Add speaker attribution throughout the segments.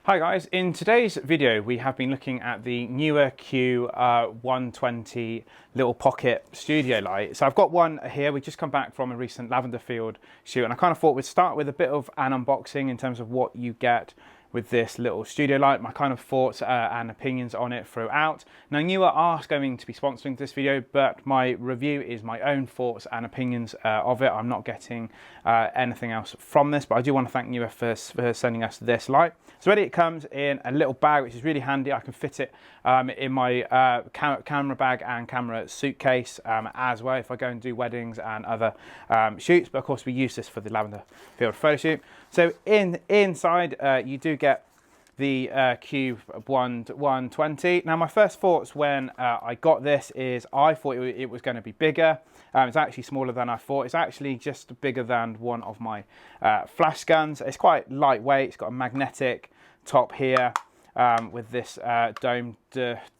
Speaker 1: Hi guys, in today's video we have been looking at the Neewer Q120 little pocket studio light. So I've got one here. We just come back from a recent lavender field shoot and I kind of thought we'd start with a bit of an unboxing in terms of what you get with this little studio light, my kind of thoughts and opinions on it throughout. Now Neewer are going to be sponsoring this video, but my review is my own thoughts and opinions of it. I'm not getting anything else from this, but I do want to thank Neewer for sending us this light. So ready, it comes in a little bag, which is really handy. I can fit it in my camera bag and camera suitcase as well if I go and do weddings and other shoots. But of course we use this for the lavender field photo shoot. So inside you do get the Q120. Now my first thoughts when I got this is I thought it was going to be bigger. It's actually smaller than I thought. It's actually just bigger than one of my flash guns. It's quite lightweight. It's got a magnetic top here with this dome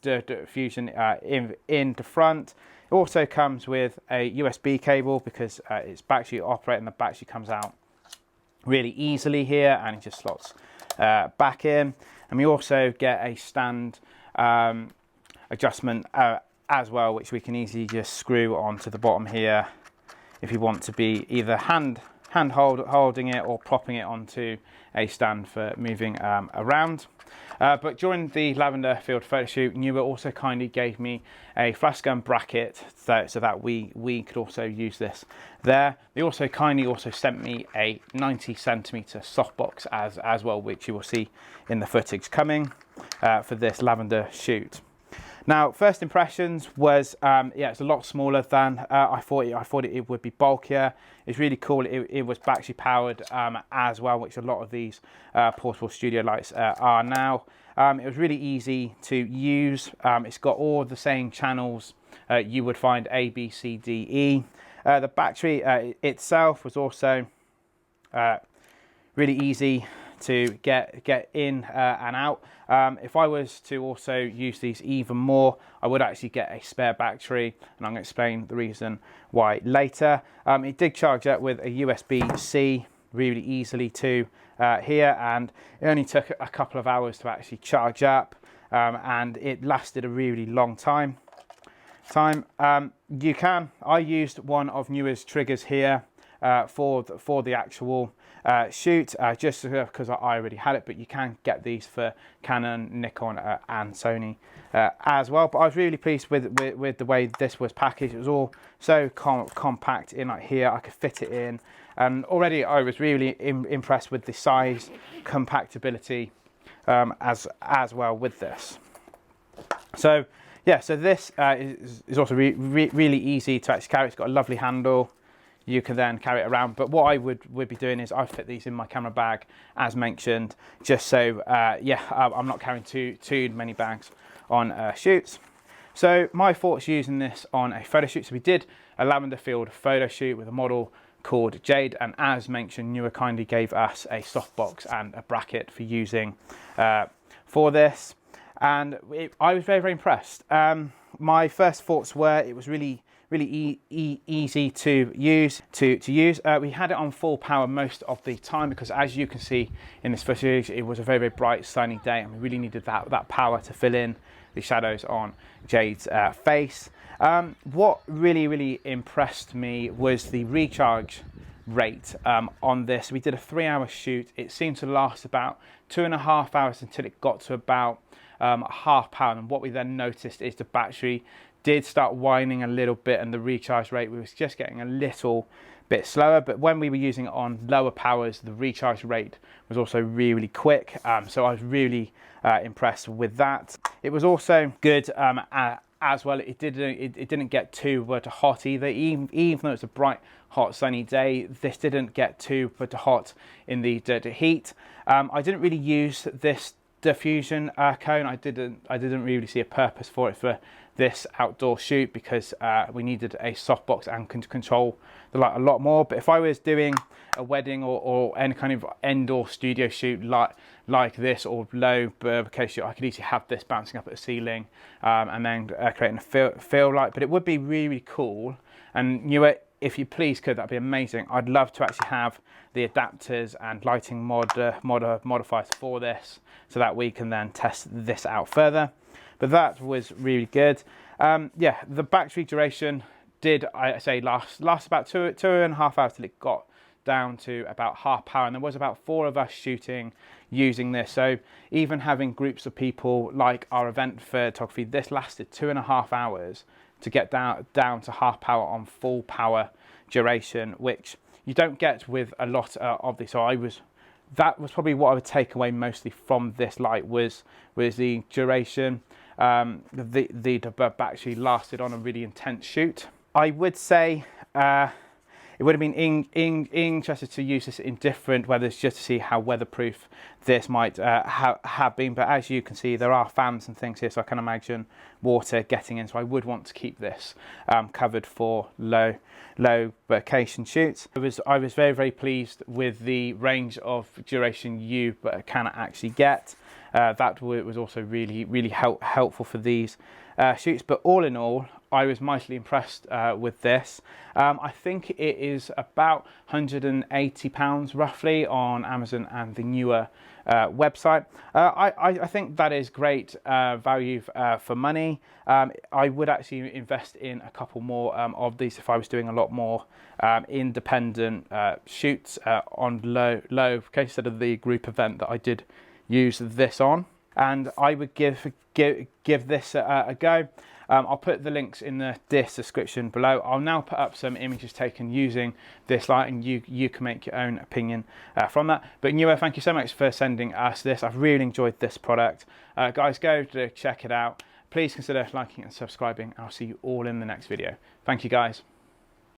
Speaker 1: diffusion in the front. It also comes with a USB cable because it's battery operated and the battery comes out really easily here and it just slots back in. And we also get a stand adjustment as well, which we can easily just screw onto the bottom here if you want to be either holding it or propping it onto a stand for moving around. But during the lavender field photo shoot, Neewer also kindly gave me a flash gun bracket so that we could also use this there. They also kindly sent me a 90cm softbox as well, which you will see in the footage coming for this lavender shoot. Now, first impressions was, yeah, it's a lot smaller than I thought it would be bulkier. It's really cool. It was battery powered as well, which a lot of these portable studio lights are now. It was really easy to use. It's got all the same channels you would find A, B, C, D, E. The battery itself was also really easy to get in and out. If I was to also use these even more, I would actually get a spare battery, and I'm going to explain the reason why later. It did charge up with a USB-C really easily too here, and it only took a couple of hours to actually charge up, and it lasted a really long time. I used one of Neewer's triggers here for the actual shoot, just because I already had it, but you can get these for Canon, Nikon and Sony as well. But I was really pleased with the way this was packaged. It was all so compact in like here. I could fit it in, and already I was really impressed with the size compactability as well with this. So yeah, so this is also really easy to actually carry. It's got a lovely handle. You can then carry it around, but what I would be doing is I fit these in my camera bag as mentioned, just so yeah, I'm not carrying too many bags on shoots. So my thoughts using this on a photo shoot. So we did a lavender field photo shoot with a model called Jade, and as mentioned, Neewer kindly gave us a softbox and a bracket for using for this, and I was very impressed. My first thoughts were it was really easy to use. We had it on full power most of the time because, as you can see in this footage, it was a very bright sunny day and we really needed that power to fill in the shadows on Jade's face. What really impressed me was the recharge rate on this. We did a 3-hour shoot. It seemed to last about 2.5 hours until it got to about half power, and what we then noticed is the battery did start whining a little bit and the recharge rate was just getting a little bit slower. But when we were using it on lower powers, the recharge rate was also really quick, so I was really impressed with that. It was also good as well. It didn't get too hot either, even though it's a bright hot sunny day. This didn't get too hot in the heat. I didn't really use this diffusion cone. I didn't really see a purpose for it for this outdoor shoot because we needed a softbox and can control the light a lot more. But if I was doing a wedding or any kind of indoor studio shoot like this, or low bokeh shoot, I could easily have this bouncing up at the ceiling and then creating a fill light. But it would be really cool, and Neewer if you please could, that'd be amazing. I'd love to actually have the adapters and lighting modifiers for this, so that we can then test this out further. But that was really good. Yeah, the battery duration did, I say, last about two and a half hours till it got down to about half power, and there was about 4 of us shooting using this. So even having groups of people like our event photography, this lasted 2.5 hours to get down to half power on full power duration, which you don't get with a lot of these. So that was probably what I would take away mostly from this light was the duration. The battery lasted on a really intense shoot. I would say it would have been interested to use this in different weathers, just to see how weatherproof this might have been. But as you can see, there are fans and things here, so I can imagine water getting in. So I would want to keep this covered for low vacation shoots. I was very pleased with the range of duration you can actually get. That was also really helpful for these shoots. But all in all, I was mightily impressed with this. I think it is about £180 roughly on Amazon and the Neewer website. I think that is great value for money. I would actually invest in a couple more of these if I was doing a lot more independent shoots on low instead of the group event that I did use this on. And I would give this a go. I'll put the links in the description below. I'll now put up some images taken using this light, and you can make your own opinion from that. But Neewer, thank you so much for sending us this. I've really enjoyed this product. Guys, go to check it out. Please consider liking and subscribing. I'll see you all in the next video. Thank you, guys.